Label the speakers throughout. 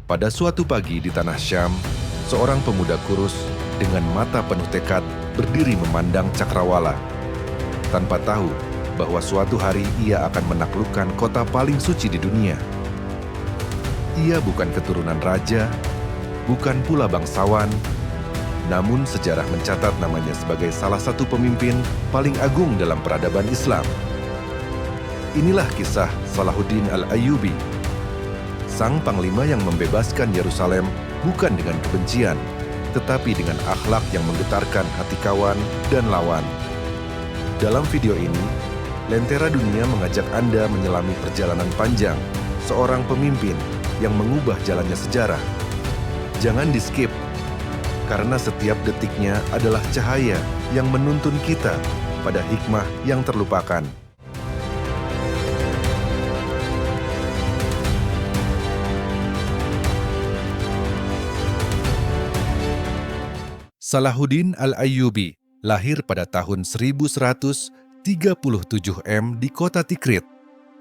Speaker 1: Pada suatu pagi di tanah Syam, seorang pemuda kurus dengan mata penuh tekad berdiri memandang cakrawala, tanpa tahu bahwa suatu hari ia akan menaklukkan kota paling suci di dunia. Ia bukan keturunan raja, bukan pula bangsawan, namun sejarah mencatat namanya sebagai salah satu pemimpin paling agung dalam peradaban Islam. Inilah kisah Salahuddin Al-Ayyubi, sang panglima yang membebaskan Yerusalem bukan dengan kebencian, tetapi dengan akhlak yang menggetarkan hati kawan dan lawan. Dalam video ini, Lentera Dunia mengajak Anda menyelami perjalanan panjang seorang pemimpin yang mengubah jalannya sejarah. Jangan di-skip, karena setiap detiknya adalah cahaya yang menuntun kita pada hikmah yang terlupakan. Salahuddin Al-Ayyubi lahir pada tahun 1137 M di kota Tikrit,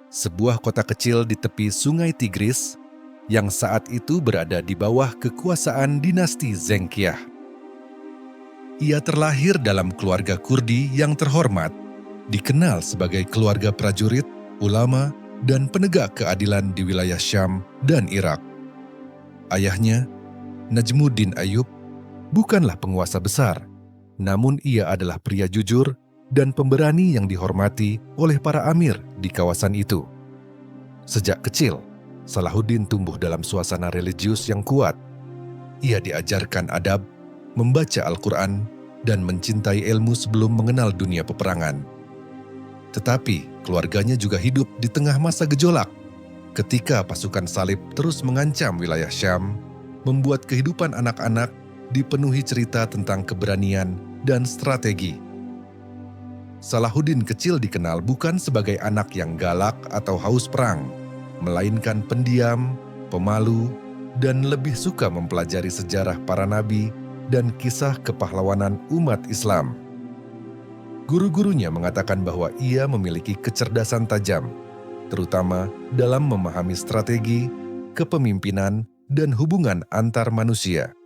Speaker 1: sebuah kota kecil di tepi sungai Tigris yang saat itu berada di bawah kekuasaan dinasti Zengkiah. Ia terlahir dalam keluarga Kurdi yang terhormat, dikenal sebagai keluarga prajurit, ulama, dan penegak keadilan di wilayah Syam dan Irak. Ayahnya, Najmuddin Ayyub, bukanlah penguasa besar, namun ia adalah pria jujur dan pemberani yang dihormati oleh para amir di kawasan itu. Sejak kecil, Salahuddin tumbuh dalam suasana religius yang kuat. Ia diajarkan adab, membaca Al-Quran, dan mencintai ilmu sebelum mengenal dunia peperangan. Tetapi keluarganya juga hidup di tengah masa gejolak, ketika pasukan salib terus mengancam wilayah Syam, membuat kehidupan anak-anak dipenuhi cerita tentang keberanian dan strategi. Salahuddin kecil dikenal bukan sebagai anak yang galak atau haus perang, melainkan pendiam, pemalu, dan lebih suka mempelajari sejarah para nabi dan kisah kepahlawanan umat Islam. Guru-gurunya mengatakan bahwa ia memiliki kecerdasan tajam, terutama dalam memahami strategi, kepemimpinan, dan hubungan antar manusia.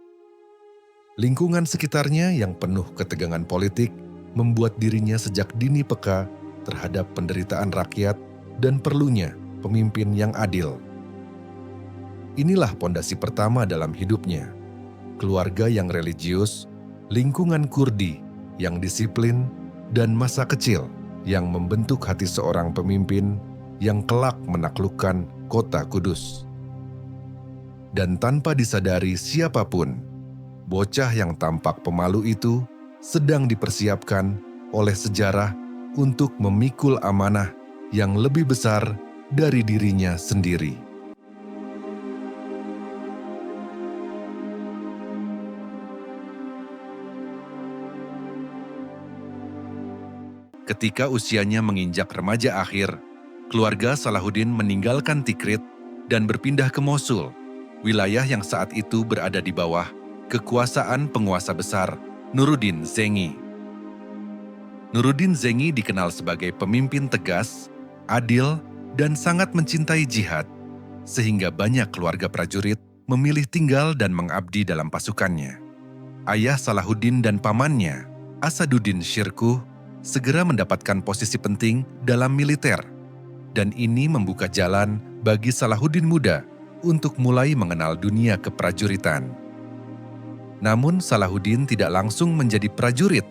Speaker 1: Lingkungan sekitarnya yang penuh ketegangan politik membuat dirinya sejak dini peka terhadap penderitaan rakyat dan perlunya pemimpin yang adil. Inilah pondasi pertama dalam hidupnya: keluarga yang religius, lingkungan Kurdi yang disiplin, dan masa kecil yang membentuk hati seorang pemimpin yang kelak menaklukkan kota Kudus. Dan tanpa disadari siapapun, bocah yang tampak pemalu itu sedang dipersiapkan oleh sejarah untuk memikul amanah yang lebih besar dari dirinya sendiri. Ketika usianya menginjak remaja akhir, keluarga Salahuddin meninggalkan Tikrit dan berpindah ke Mosul, wilayah yang saat itu berada di bawah kekuasaan penguasa besar Nuruddin Zengi. Nuruddin Zengi dikenal sebagai pemimpin tegas, adil, dan sangat mencintai jihad, sehingga banyak keluarga prajurit memilih tinggal dan mengabdi dalam pasukannya. Ayah Salahuddin dan pamannya, Asaduddin Shirkuh, segera mendapatkan posisi penting dalam militer, dan ini membuka jalan bagi Salahuddin muda untuk mulai mengenal dunia keprajuritan. Namun Salahuddin tidak langsung menjadi prajurit.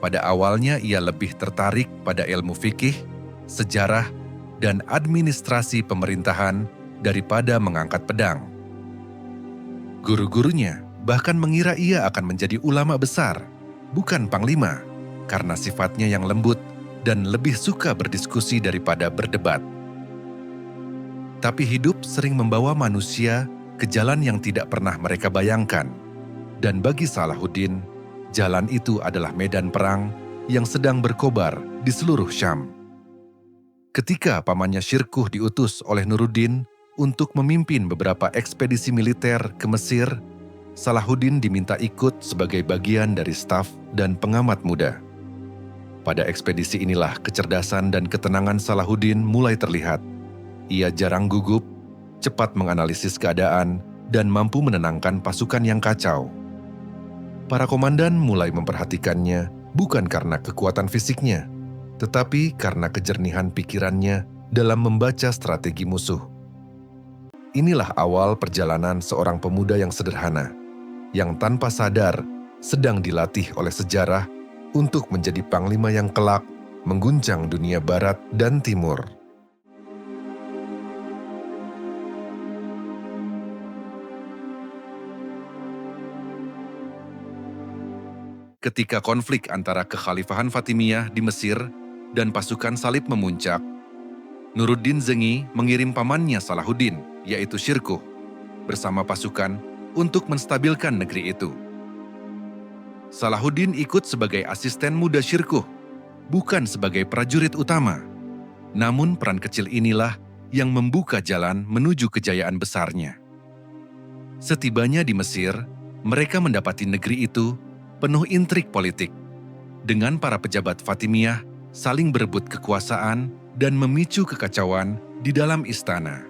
Speaker 1: Pada awalnya ia lebih tertarik pada ilmu fikih, sejarah, dan administrasi pemerintahan daripada mengangkat pedang. Guru-gurunya bahkan mengira ia akan menjadi ulama besar, bukan panglima, karena sifatnya yang lembut dan lebih suka berdiskusi daripada berdebat. Tapi hidup sering membawa manusia ke jalan yang tidak pernah mereka bayangkan. Dan bagi Salahuddin, jalan itu adalah medan perang yang sedang berkobar di seluruh Syam. Ketika pamannya Shirkuh diutus oleh Nuruddin untuk memimpin beberapa ekspedisi militer ke Mesir, Salahuddin diminta ikut sebagai bagian dari staf dan pengamat muda. Pada ekspedisi inilah kecerdasan dan ketenangan Salahuddin mulai terlihat. Ia jarang gugup, cepat menganalisis keadaan, dan mampu menenangkan pasukan yang kacau. Para komandan mulai memperhatikannya bukan karena kekuatan fisiknya, tetapi karena kejernihan pikirannya dalam membaca strategi musuh. Inilah awal perjalanan seorang pemuda yang sederhana, yang tanpa sadar sedang dilatih oleh sejarah untuk menjadi panglima yang kelak mengguncang dunia barat dan timur. Ketika konflik antara kekhalifahan Fatimiyah di Mesir dan pasukan salib memuncak, Nuruddin Zengi mengirim pamannya Salahuddin, yaitu Shirkuh, bersama pasukan untuk menstabilkan negeri itu. Salahuddin ikut sebagai asisten muda Shirkuh, bukan sebagai prajurit utama. Namun peran kecil inilah yang membuka jalan menuju kejayaan besarnya. Setibanya di Mesir, mereka mendapati negeri itu penuh intrik politik, dengan para pejabat Fatimiyah saling berebut kekuasaan dan memicu kekacauan di dalam istana.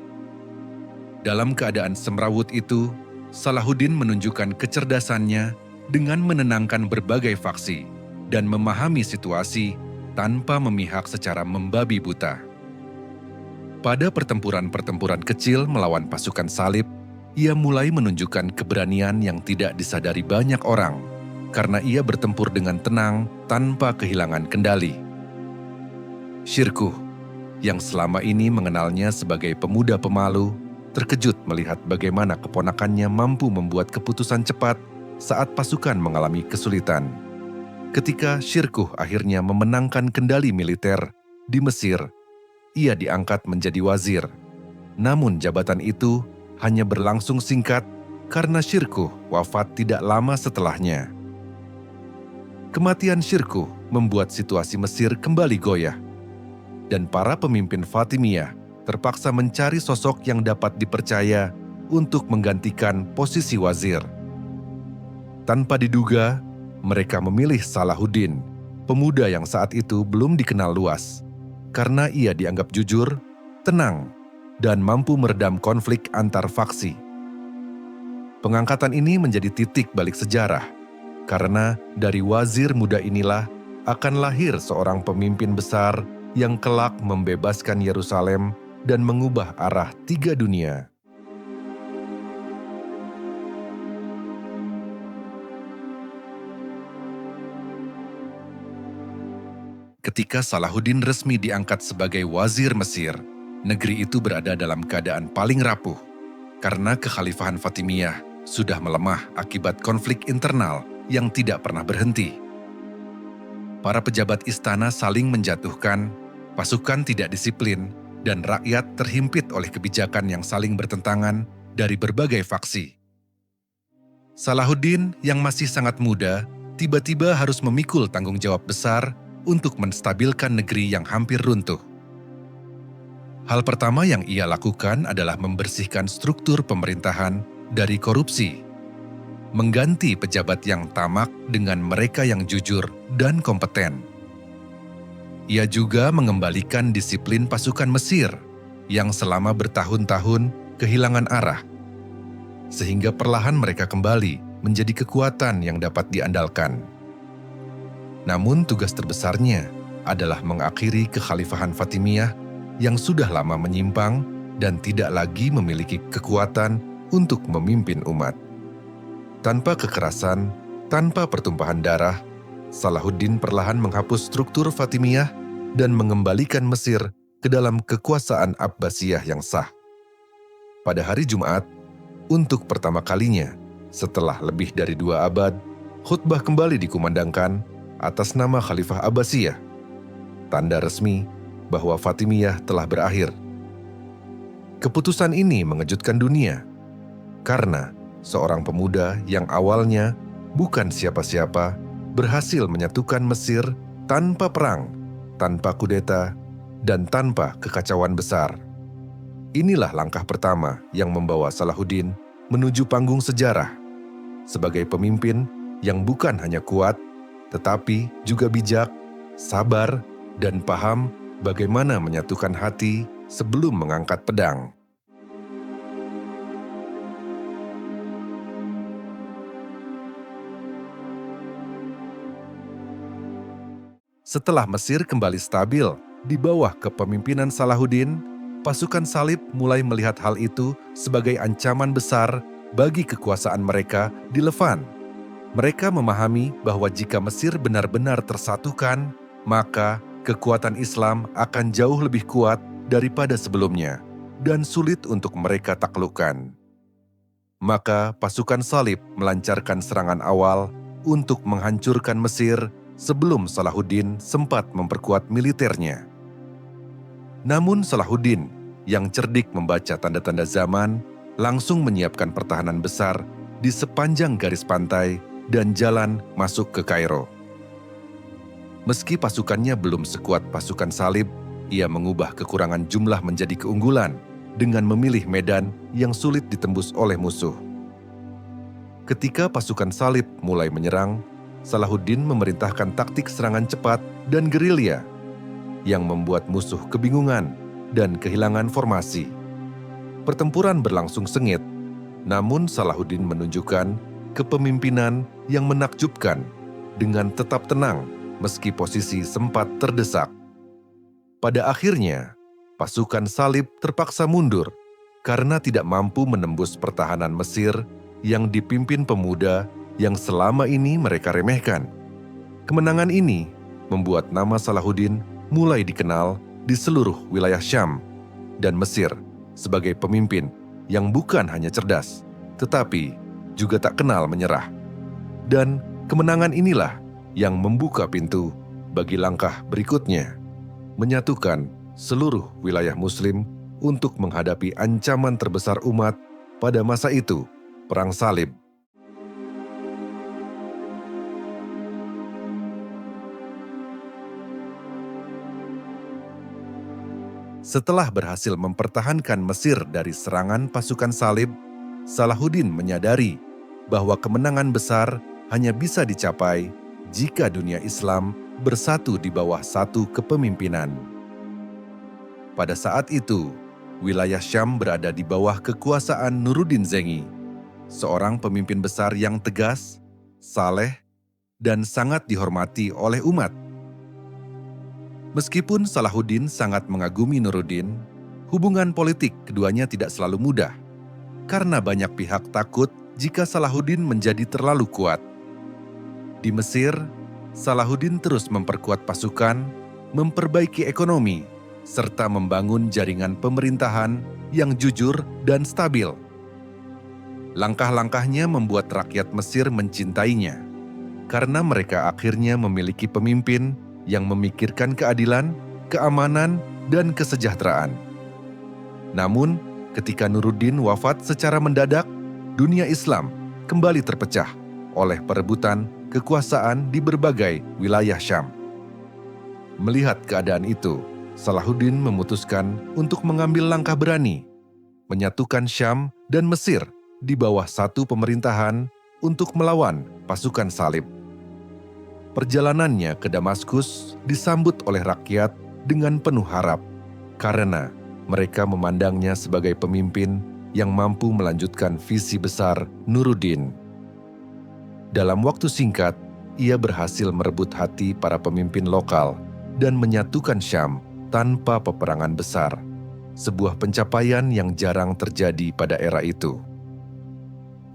Speaker 1: Dalam keadaan semrawut itu, Salahuddin menunjukkan kecerdasannya dengan menenangkan berbagai faksi dan memahami situasi tanpa memihak secara membabi buta. Pada pertempuran-pertempuran kecil melawan pasukan salib, ia mulai menunjukkan keberanian yang tidak disadari banyak orang, karena ia bertempur dengan tenang tanpa kehilangan kendali. Shirkuh, yang selama ini mengenalnya sebagai pemuda pemalu, terkejut melihat bagaimana keponakannya mampu membuat keputusan cepat saat pasukan mengalami kesulitan. Ketika Shirkuh akhirnya memenangkan kendali militer di Mesir, ia diangkat menjadi wazir. Namun jabatan itu hanya berlangsung singkat karena Shirkuh wafat tidak lama setelahnya. Kematian Shirkuh membuat situasi Mesir kembali goyah, dan para pemimpin Fatimiyah terpaksa mencari sosok yang dapat dipercaya untuk menggantikan posisi wazir. Tanpa diduga, mereka memilih Salahuddin, pemuda yang saat itu belum dikenal luas, karena ia dianggap jujur, tenang, dan mampu meredam konflik antar faksi. Pengangkatan ini menjadi titik balik sejarah, karena dari wazir muda inilah akan lahir seorang pemimpin besar yang kelak membebaskan Yerusalem dan mengubah arah 3 dunia. Ketika Salahuddin resmi diangkat sebagai wazir Mesir, negeri itu berada dalam keadaan paling rapuh, karena kekhalifahan Fatimiyah sudah melemah akibat konflik internal yang tidak pernah berhenti. Para pejabat istana saling menjatuhkan, pasukan tidak disiplin, dan rakyat terhimpit oleh kebijakan yang saling bertentangan dari berbagai faksi. Salahuddin yang masih sangat muda, tiba-tiba harus memikul tanggung jawab besar untuk menstabilkan negeri yang hampir runtuh. Hal pertama yang ia lakukan adalah membersihkan struktur pemerintahan dari korupsi, mengganti pejabat yang tamak dengan mereka yang jujur dan kompeten. Ia juga mengembalikan disiplin pasukan Mesir yang selama bertahun-tahun kehilangan arah, sehingga perlahan mereka kembali menjadi kekuatan yang dapat diandalkan. Namun tugas terbesarnya adalah mengakhiri kekhalifahan Fatimiyah yang sudah lama menyimpang dan tidak lagi memiliki kekuatan untuk memimpin umat. Tanpa kekerasan, tanpa pertumpahan darah, Salahuddin perlahan menghapus struktur Fatimiyah dan mengembalikan Mesir ke dalam kekuasaan Abbasiyah yang sah. Pada hari Jumat, untuk pertama kalinya setelah lebih dari 2 abad, khutbah kembali dikumandangkan atas nama Khalifah Abbasiyah, tanda resmi bahwa Fatimiyah telah berakhir. Keputusan ini mengejutkan dunia, karena seorang pemuda yang awalnya bukan siapa-siapa berhasil menyatukan Mesir tanpa perang, tanpa kudeta, dan tanpa kekacauan besar. Inilah langkah pertama yang membawa Salahuddin menuju panggung sejarah sebagai pemimpin yang bukan hanya kuat, tetapi juga bijak, sabar, dan paham bagaimana menyatukan hati sebelum mengangkat pedang. Setelah Mesir kembali stabil di bawah kepemimpinan Salahuddin, pasukan salib mulai melihat hal itu sebagai ancaman besar bagi kekuasaan mereka di Levan. Mereka memahami bahwa jika Mesir benar-benar tersatukan, maka kekuatan Islam akan jauh lebih kuat daripada sebelumnya dan sulit untuk mereka taklukkan. Maka pasukan salib melancarkan serangan awal untuk menghancurkan Mesir sebelum Salahuddin sempat memperkuat militernya. Namun Salahuddin yang cerdik membaca tanda-tanda zaman langsung menyiapkan pertahanan besar di sepanjang garis pantai dan jalan masuk ke Kairo. Meski pasukannya belum sekuat pasukan salib, ia mengubah kekurangan jumlah menjadi keunggulan dengan memilih medan yang sulit ditembus oleh musuh. Ketika pasukan salib mulai menyerang, Salahuddin memerintahkan taktik serangan cepat dan gerilya yang membuat musuh kebingungan dan kehilangan formasi. Pertempuran berlangsung sengit, namun Salahuddin menunjukkan kepemimpinan yang menakjubkan dengan tetap tenang meski posisi sempat terdesak. Pada akhirnya, pasukan salib terpaksa mundur karena tidak mampu menembus pertahanan Mesir yang dipimpin pemuda yang selama ini mereka remehkan. Kemenangan ini membuat nama Salahuddin mulai dikenal di seluruh wilayah Syam dan Mesir sebagai pemimpin yang bukan hanya cerdas, tetapi juga tak kenal menyerah. Dan kemenangan inilah yang membuka pintu bagi langkah berikutnya, menyatukan seluruh wilayah Muslim untuk menghadapi ancaman terbesar umat pada masa itu, Perang Salib. Setelah berhasil mempertahankan Mesir dari serangan pasukan salib, Salahuddin menyadari bahwa kemenangan besar hanya bisa dicapai jika dunia Islam bersatu di bawah satu kepemimpinan. Pada saat itu, wilayah Syam berada di bawah kekuasaan Nuruddin Zengi, seorang pemimpin besar yang tegas, saleh, dan sangat dihormati oleh umat. Meskipun Salahuddin sangat mengagumi Nuruddin, hubungan politik keduanya tidak selalu mudah, karena banyak pihak takut jika Salahuddin menjadi terlalu kuat. Di Mesir, Salahuddin terus memperkuat pasukan, memperbaiki ekonomi, serta membangun jaringan pemerintahan yang jujur dan stabil. Langkah-langkahnya membuat rakyat Mesir mencintainya, karena mereka akhirnya memiliki pemimpin yang memikirkan keadilan, keamanan, dan kesejahteraan. Namun, ketika Nuruddin wafat secara mendadak, dunia Islam kembali terpecah oleh perebutan kekuasaan di berbagai wilayah Syam. Melihat keadaan itu, Salahuddin memutuskan untuk mengambil langkah berani, menyatukan Syam dan Mesir di bawah satu pemerintahan untuk melawan pasukan salib. Perjalanannya ke Damaskus disambut oleh rakyat dengan penuh harap, karena mereka memandangnya sebagai pemimpin yang mampu melanjutkan visi besar Nuruddin. Dalam waktu singkat, ia berhasil merebut hati para pemimpin lokal dan menyatukan Syam tanpa peperangan besar, sebuah pencapaian yang jarang terjadi pada era itu.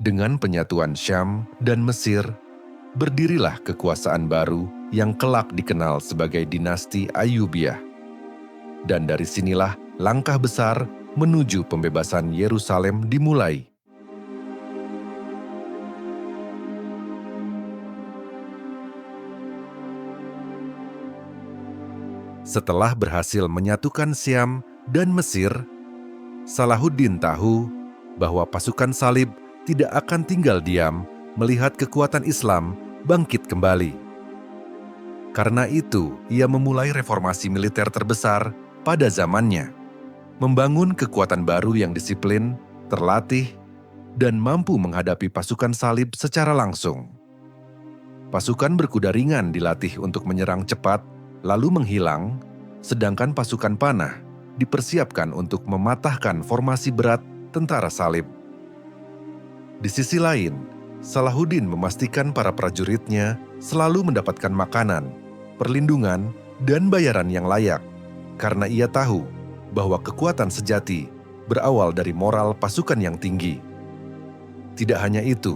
Speaker 1: Dengan penyatuan Syam dan Mesir, berdirilah kekuasaan baru yang kelak dikenal sebagai dinasti Ayyubiyah. Dan dari sinilah langkah besar menuju pembebasan Yerusalem dimulai. Setelah berhasil menyatukan Syam dan Mesir, Salahuddin tahu bahwa pasukan salib tidak akan tinggal diam melihat kekuatan Islam bangkit kembali. Karena itu, ia memulai reformasi militer terbesar pada zamannya, membangun kekuatan baru yang disiplin, terlatih, dan mampu menghadapi pasukan salib secara langsung. Pasukan berkuda ringan dilatih untuk menyerang cepat, lalu menghilang, sedangkan pasukan panah dipersiapkan untuk mematahkan formasi berat tentara salib. Di sisi lain, Salahuddin memastikan para prajuritnya selalu mendapatkan makanan, perlindungan, dan bayaran yang layak, karena ia tahu bahwa kekuatan sejati berawal dari moral pasukan yang tinggi. Tidak hanya itu,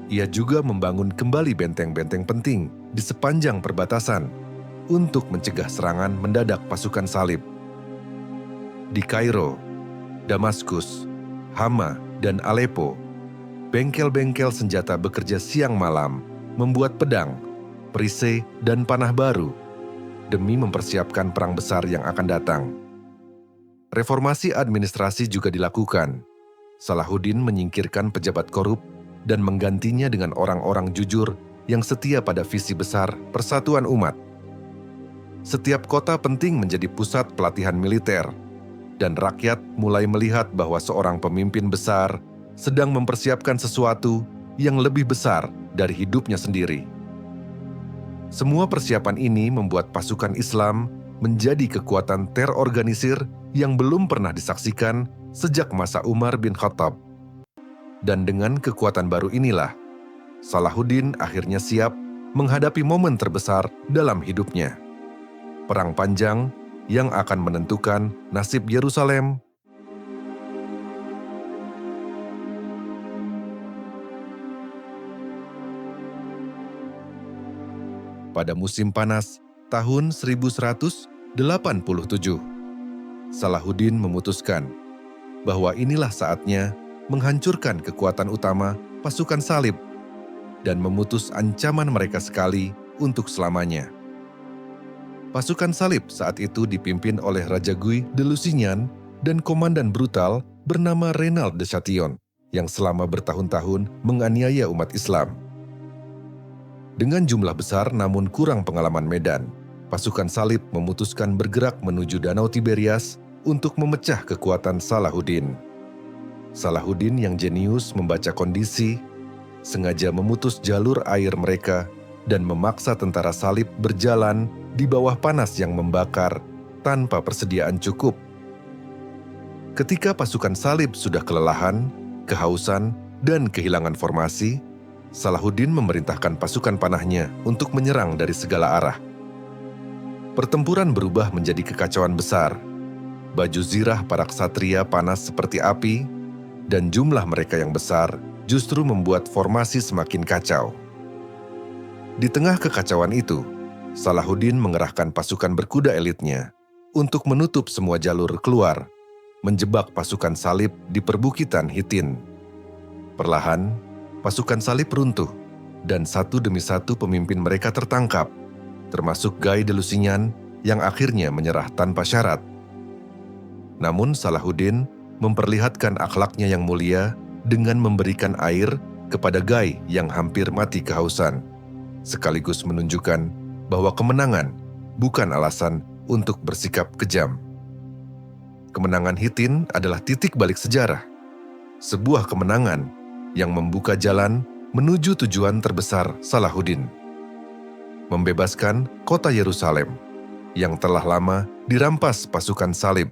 Speaker 1: ia juga membangun kembali benteng-benteng penting di sepanjang perbatasan untuk mencegah serangan mendadak pasukan salib. Di Kairo, Damaskus, Hama, dan Aleppo, bengkel-bengkel senjata bekerja siang malam membuat pedang, perisai, dan panah baru demi mempersiapkan perang besar yang akan datang. Reformasi administrasi juga dilakukan. Salahuddin menyingkirkan pejabat korup dan menggantinya dengan orang-orang jujur yang setia pada visi besar persatuan umat. Setiap kota penting menjadi pusat pelatihan militer, dan rakyat mulai melihat bahwa seorang pemimpin besar sedang mempersiapkan sesuatu yang lebih besar dari hidupnya sendiri. Semua persiapan ini membuat pasukan Islam menjadi kekuatan terorganisir yang belum pernah disaksikan sejak masa Umar bin Khattab. Dan dengan kekuatan baru inilah, Salahuddin akhirnya siap menghadapi momen terbesar dalam hidupnya. Perang panjang yang akan menentukan nasib Yerusalem. Pada musim panas tahun 1187, Salahuddin memutuskan bahwa inilah saatnya menghancurkan kekuatan utama pasukan salib dan memutus ancaman mereka sekali untuk selamanya. Pasukan salib saat itu dipimpin oleh Raja Guy de Lusignan dan komandan brutal bernama Reynald de Chatillon yang selama bertahun-tahun menganiaya umat Islam. Dengan jumlah besar namun kurang pengalaman medan, pasukan salib memutuskan bergerak menuju Danau Tiberias untuk memecah kekuatan Salahuddin. Salahuddin yang jenius membaca kondisi, sengaja memutus jalur air mereka dan memaksa tentara salib berjalan di bawah panas yang membakar tanpa persediaan cukup. Ketika pasukan salib sudah kelelahan, kehausan, dan kehilangan formasi, Salahuddin memerintahkan pasukan panahnya untuk menyerang dari segala arah. Pertempuran berubah menjadi kekacauan besar. Baju zirah para ksatria panas seperti api, dan jumlah mereka yang besar justru membuat formasi semakin kacau. Di tengah kekacauan itu, Salahuddin mengerahkan pasukan berkuda elitnya untuk menutup semua jalur keluar, menjebak pasukan salib di perbukitan Hittin. Perlahan, pasukan salib runtuh, dan satu demi satu pemimpin mereka tertangkap, termasuk Guy de Lusignan yang akhirnya menyerah tanpa syarat. Namun Salahuddin memperlihatkan akhlaknya yang mulia dengan memberikan air kepada Guy yang hampir mati kehausan, sekaligus menunjukkan bahwa kemenangan bukan alasan untuk bersikap kejam. Kemenangan Hittin adalah titik balik sejarah, sebuah kemenangan yang membuka jalan menuju tujuan terbesar Salahuddin, membebaskan kota Yerusalem yang telah lama dirampas pasukan salib.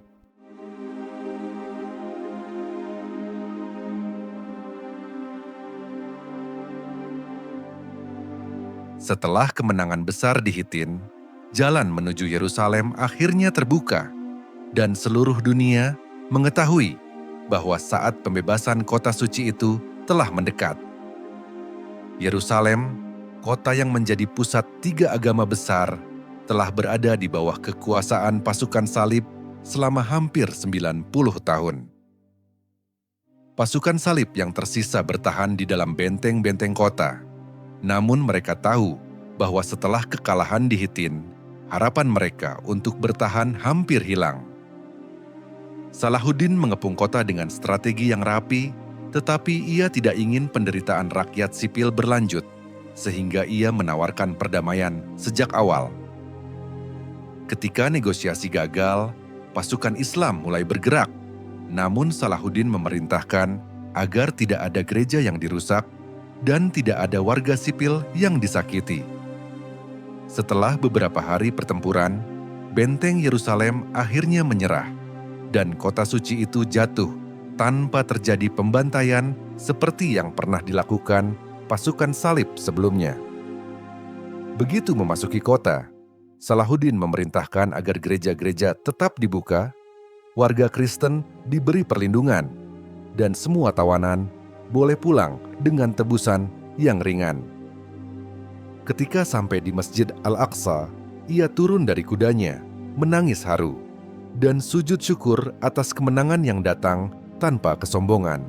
Speaker 1: Setelah kemenangan besar di Hittin, jalan menuju Yerusalem akhirnya terbuka, dan seluruh dunia mengetahui bahwa saat pembebasan kota suci itu telah mendekat. Yerusalem, kota yang menjadi pusat 3 agama besar, telah berada di bawah kekuasaan pasukan salib selama hampir 90 tahun. Pasukan salib yang tersisa bertahan di dalam benteng-benteng kota. Namun mereka tahu bahwa setelah kekalahan di Hittin, harapan mereka untuk bertahan hampir hilang. Salahuddin mengepung kota dengan strategi yang rapi, tetapi ia tidak ingin penderitaan rakyat sipil berlanjut, sehingga ia menawarkan perdamaian sejak awal. Ketika negosiasi gagal, pasukan Islam mulai bergerak, namun Salahuddin memerintahkan agar tidak ada gereja yang dirusak dan tidak ada warga sipil yang disakiti. Setelah beberapa hari pertempuran, benteng Yerusalem akhirnya menyerah, dan kota suci itu jatuh tanpa terjadi pembantaian seperti yang pernah dilakukan pasukan salib sebelumnya. Begitu memasuki kota, Salahuddin memerintahkan agar gereja-gereja tetap dibuka, warga Kristen diberi perlindungan, dan semua tawanan boleh pulang dengan tebusan yang ringan. Ketika sampai di Masjid Al-Aqsa, ia turun dari kudanya, menangis haru, dan sujud syukur atas kemenangan yang datang tanpa kesombongan.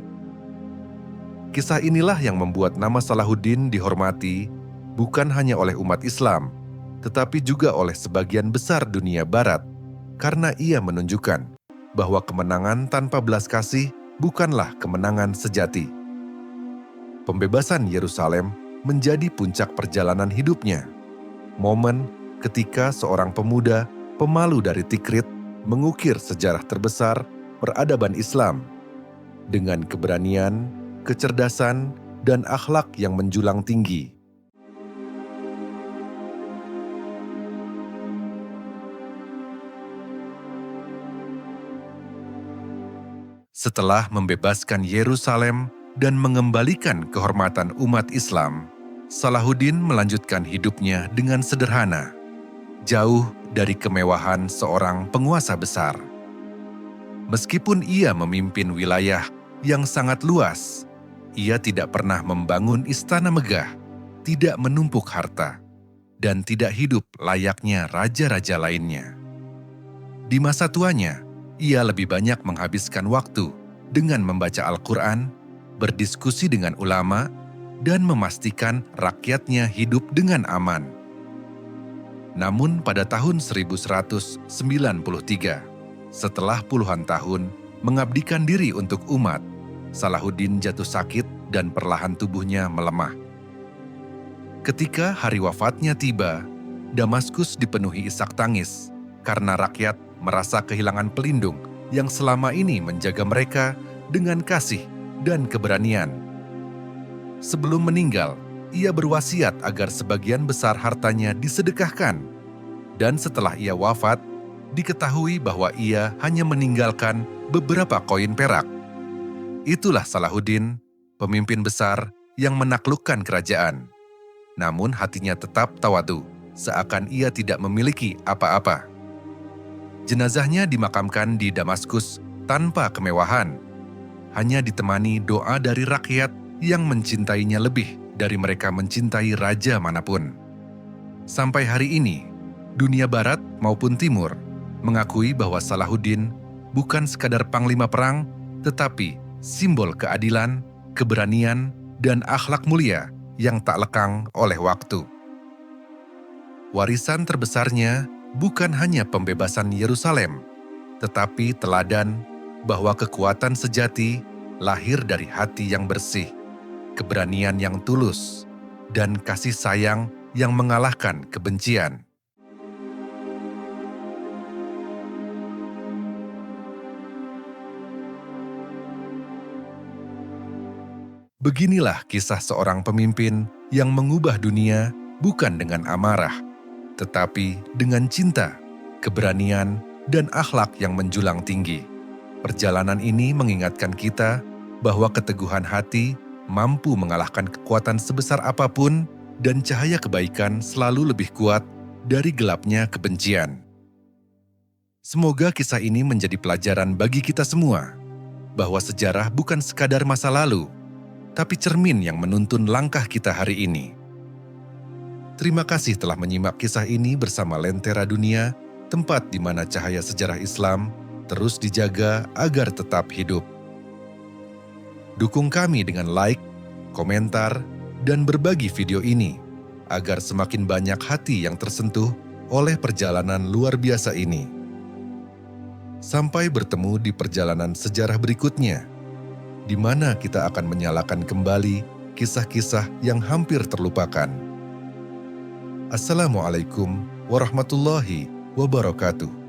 Speaker 1: Kisah inilah yang membuat nama Salahuddin dihormati bukan hanya oleh umat Islam, tetapi juga oleh sebagian besar dunia Barat, karena ia menunjukkan bahwa kemenangan tanpa belas kasih bukanlah kemenangan sejati. Pembebasan Yerusalem menjadi puncak perjalanan hidupnya. Momen ketika seorang pemuda pemalu dari Tikrit mengukir sejarah terbesar peradaban Islam dengan keberanian, kecerdasan, dan akhlak yang menjulang tinggi. Setelah membebaskan Yerusalem dan mengembalikan kehormatan umat Islam, Salahuddin melanjutkan hidupnya dengan sederhana, jauh dari kemewahan seorang penguasa besar. Meskipun ia memimpin wilayah yang sangat luas, ia tidak pernah membangun istana megah, tidak menumpuk harta, dan tidak hidup layaknya raja-raja lainnya. Di masa tuanya, ia lebih banyak menghabiskan waktu dengan membaca Al-Quran, berdiskusi dengan ulama, dan memastikan rakyatnya hidup dengan aman. Namun pada tahun 1193, setelah puluhan tahun mengabdikan diri untuk umat, Salahuddin jatuh sakit dan perlahan tubuhnya melemah. Ketika hari wafatnya tiba, Damaskus dipenuhi isak tangis karena rakyat merasa kehilangan pelindung yang selama ini menjaga mereka dengan kasih dan keberanian. Sebelum meninggal, ia berwasiat agar sebagian besar hartanya disedekahkan. Dan setelah ia wafat, diketahui bahwa ia hanya meninggalkan beberapa koin perak. Itulah Salahuddin, pemimpin besar yang menaklukkan kerajaan. Namun hatinya tetap tawadu, seakan ia tidak memiliki apa-apa. Jenazahnya dimakamkan di Damaskus tanpa kemewahan, hanya ditemani doa dari rakyat yang mencintainya lebih dari mereka mencintai raja manapun. Sampai hari ini, dunia Barat maupun Timur mengakui bahwa Salahuddin bukan sekadar panglima perang, tetapi simbol keadilan, keberanian, dan akhlak mulia yang tak lekang oleh waktu. Warisan terbesarnya bukan hanya pembebasan Yerusalem, tetapi teladan bahwa kekuatan sejati lahir dari hati yang bersih, keberanian yang tulus, dan kasih sayang yang mengalahkan kebencian. Beginilah kisah seorang pemimpin yang mengubah dunia bukan dengan amarah, tetapi dengan cinta, keberanian, dan akhlak yang menjulang tinggi. Perjalanan ini mengingatkan kita bahwa keteguhan hati mampu mengalahkan kekuatan sebesar apapun, dan cahaya kebaikan selalu lebih kuat dari gelapnya kebencian. Semoga kisah ini menjadi pelajaran bagi kita semua, bahwa sejarah bukan sekadar masa lalu, tapi cermin yang menuntun langkah kita hari ini. Terima kasih telah menyimak kisah ini bersama Lentera Dunia, tempat di mana cahaya sejarah Islam terus dijaga agar tetap hidup. Dukung kami dengan like, komentar, dan berbagi video ini, agar semakin banyak hati yang tersentuh oleh perjalanan luar biasa ini. Sampai bertemu di perjalanan sejarah berikutnya, di mana kita akan menyalakan kembali kisah-kisah yang hampir terlupakan. Assalamualaikum warahmatullahi wabarakatuh.